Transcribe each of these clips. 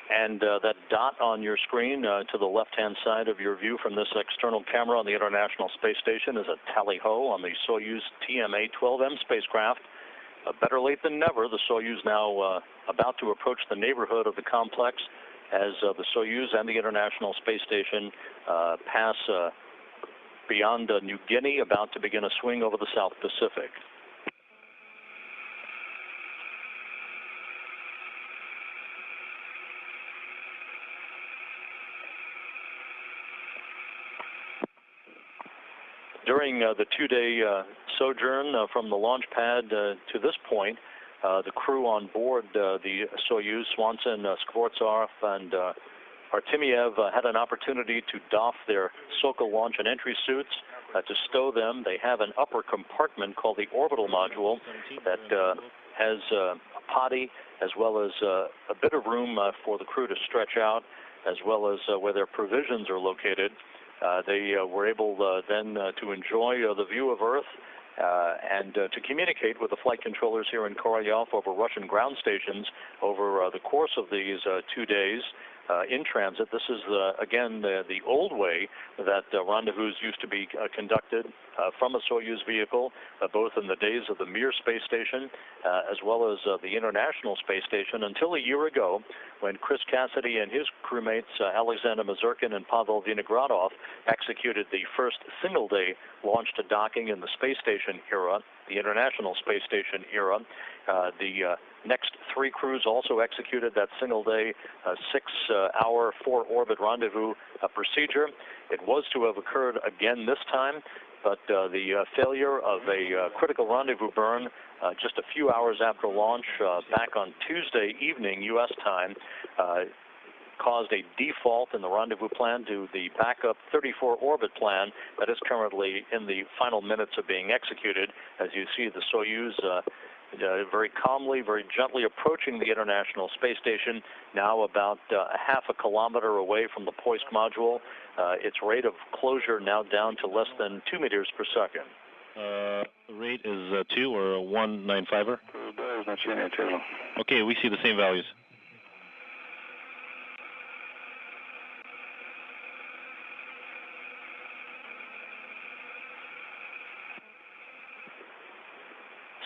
And that dot on your screen to the left-hand side of your view from this external camera on the International Space Station is a tally-ho on the Soyuz TMA-12M spacecraft. Better late than never. The Soyuz now about to approach the neighborhood of the complex as the Soyuz and the International Space Station pass beyond New Guinea, about to begin a swing over the South Pacific. During the two-day sojourn from the launch pad to this point, the crew on board the Soyuz, Swanson, Skvortsov, and Artemyev had an opportunity to doff their Sokol launch and entry suits to stow them. They have an upper compartment called the orbital module that has a potty as well as a bit of room for the crew to stretch out, as well as where their provisions are located. They were able then to enjoy the view of Earth and to communicate with the flight controllers here in Korolyov over Russian ground stations over the course of these 2 days in transit. This is, again, the old way that rendezvous used to be conducted from a Soyuz vehicle, both in the days of the Mir space station as well as the International Space Station, until a year ago when Chris Cassidy and his crewmates, Alexander Mazurkin and Pavel Vinogradov, executed the first single-day launch to docking in the space station era, the International Space Station era. The next three crews also executed that single-day 6-hour 4-orbit rendezvous procedure. It was to have occurred again this time, but the failure of a critical rendezvous burn just a few hours after launch back on Tuesday evening U.S. time caused a default in the rendezvous plan to the backup 34-orbit plan that is currently in the final minutes of being executed. As you see, the Soyuz very calmly, very gently approaching the International Space Station, now about a half a kilometer away from the Poisk module. Its rate of closure now down to less than 2 meters per second. Rate is 2 or 195er? Okay, we see the same values.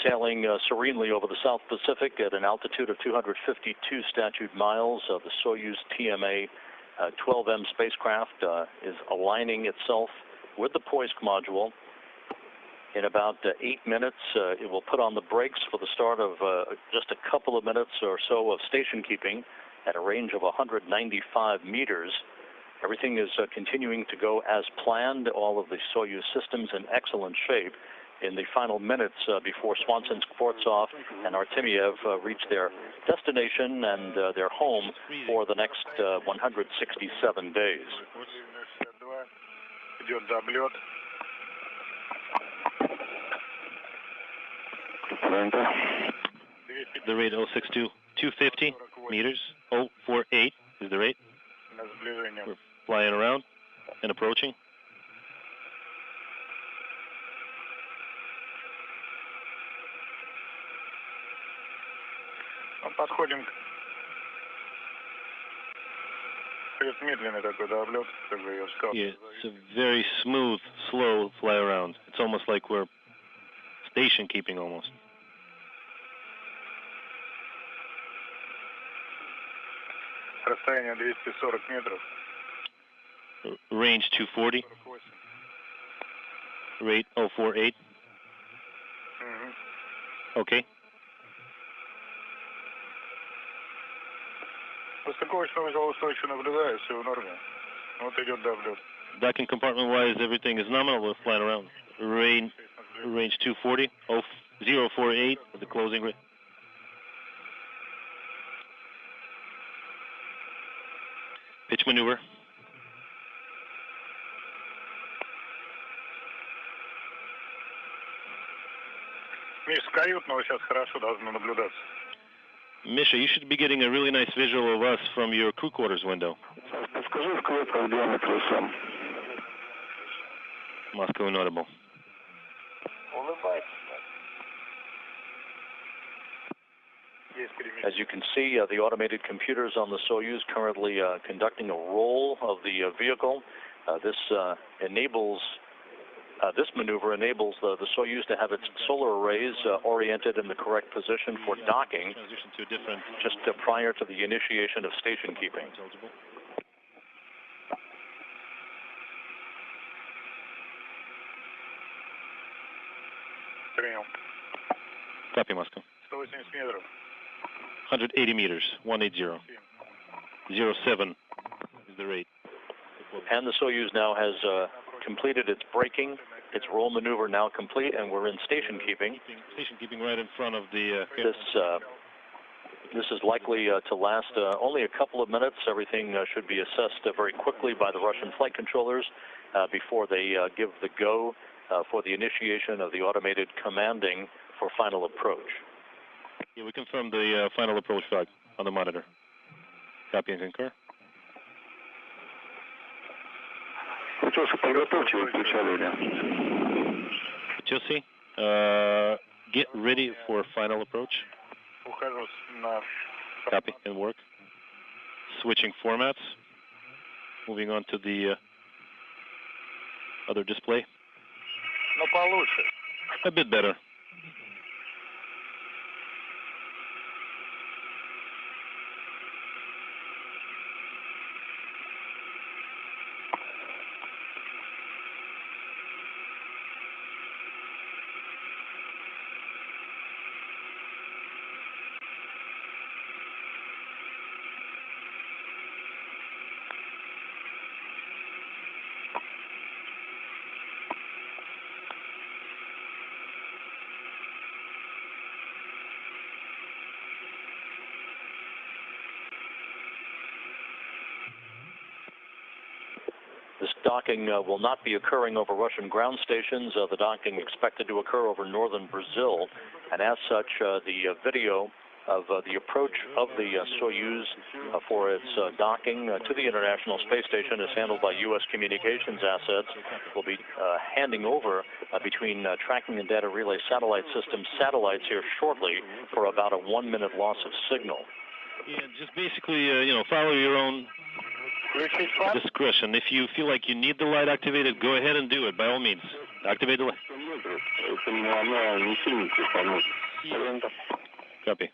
Sailing serenely over the South Pacific at an altitude of 252 statute miles, the Soyuz TMA-12M spacecraft is aligning itself with the Poisk module. In about 8 minutes, it will put on the brakes for the start of just a couple of minutes or so of station keeping at a range of 195 meters. Everything is continuing to go as planned. All of the Soyuz systems in excellent shape. In the final minutes before Swanson, Skvortsov, and Artemyev reach their destination and their home for the next 167 days. The rate 062, 250 meters, 048 is the rate. We're flying around and approaching. Подходим. Медленный такой, да, облет, как бы я сказал. Yeah, it's a very smooth, slow fly around. It's almost like we're station keeping almost. Расстояние 240 метров. Range 240. Rate 048. Okay. Высокоустойчиво устойчиво наблюдаю, все в норме. Вот идет до облет. Docking compartment-wise, everything is nominal. We're flying around. Range 240, 048 with the closing rate. Pitch maneuver. Миш, с каютного сейчас хорошо должно наблюдаться. Misha, you should be getting a really nice visual of us from your crew quarters window. Подскажи, в клетках диаметр сам. Moscow notable. Улыбайся. As you can see, the automated computers on the Soyuz currently conducting a roll of the vehicle. This maneuver enables the Soyuz to have its solar arrays oriented in the correct position for docking Transition to a different just prior to the initiation of station keeping. Принял. Copy, Moscow. 180 метров. 180 meters, 180. 07 is the rate. And the Soyuz now has completed its braking, its roll maneuver now complete, and we're in station keeping. Station keeping right in front of the... This is likely to last only a couple of minutes. Everything should be assessed very quickly by the Russian flight controllers before they give the go for the initiation of the automated commanding for final approach. Yeah, we confirm the final approach flag on the monitor. Copy and concur. Chelsea, get ready for final approach. Ухожу на... Copy and work. Switching formats. Moving on to the other display. Но получше. A bit better. This docking will not be occurring over Russian ground stations. The docking expected to occur over northern Brazil, and as such, the video of the approach of the Soyuz for its docking to the International Space Station is handled by U.S. communications assets. We'll be handing over between tracking and data relay satellite systems satellites here shortly for about a 1-minute loss of signal. Yeah, just basically, follow your own discretion. If you feel like you need the light activated, go ahead and do it, by all means. Activate the light. Copy.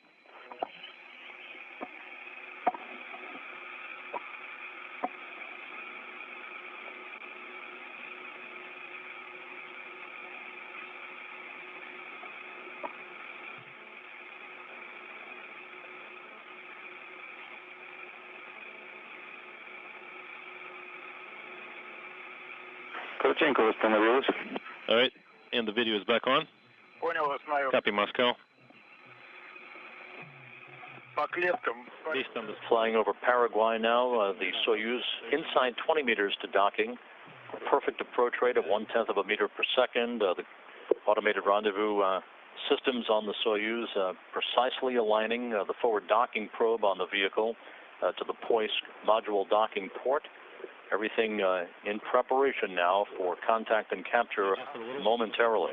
All right, and the video is back on. Понял вас, майор. Copy, Moscow. По клеткам. Based on the Flying over Paraguay now, the Soyuz inside 20 meters to docking. Perfect approach rate of 1/10 of a meter per second. The automated rendezvous systems on the Soyuz precisely aligning the forward docking probe on the vehicle to the Poisk module docking port. Everything in preparation now for contact and capture momentarily.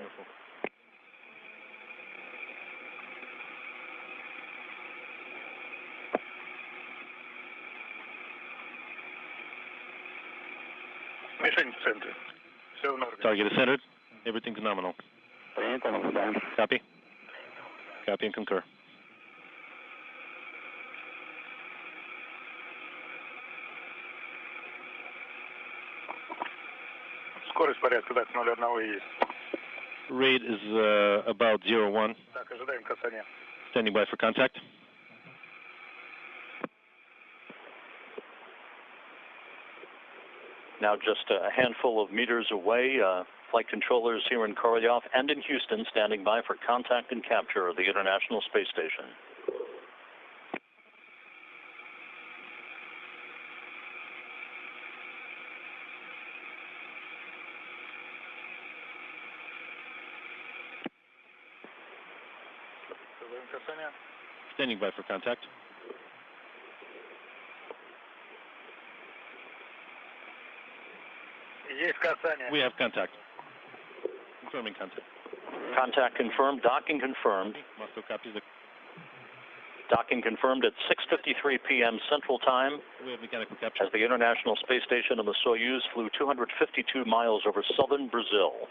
Мишень в центре. Все в норме. target is centered. Everything's nominal. Copy. Copy and concur. Скорость порядка, так, 0,1 есть. Rate is about 0-1. Так, ожидаем касания. Standing by for contact. Now just a handful of meters away, flight controllers here in Korolyov and in Houston standing by for contact and capture of the International Space Station. Ожидаем касания. Standing by for contact. Есть касание. We have contact. Confirming contact. Contact confirmed, docking confirmed. Moscow copies the Docking confirmed at 6:53 p.m. Central Time We have mechanical capture. as the International Space Station and the Soyuz flew 252 miles over southern Brazil.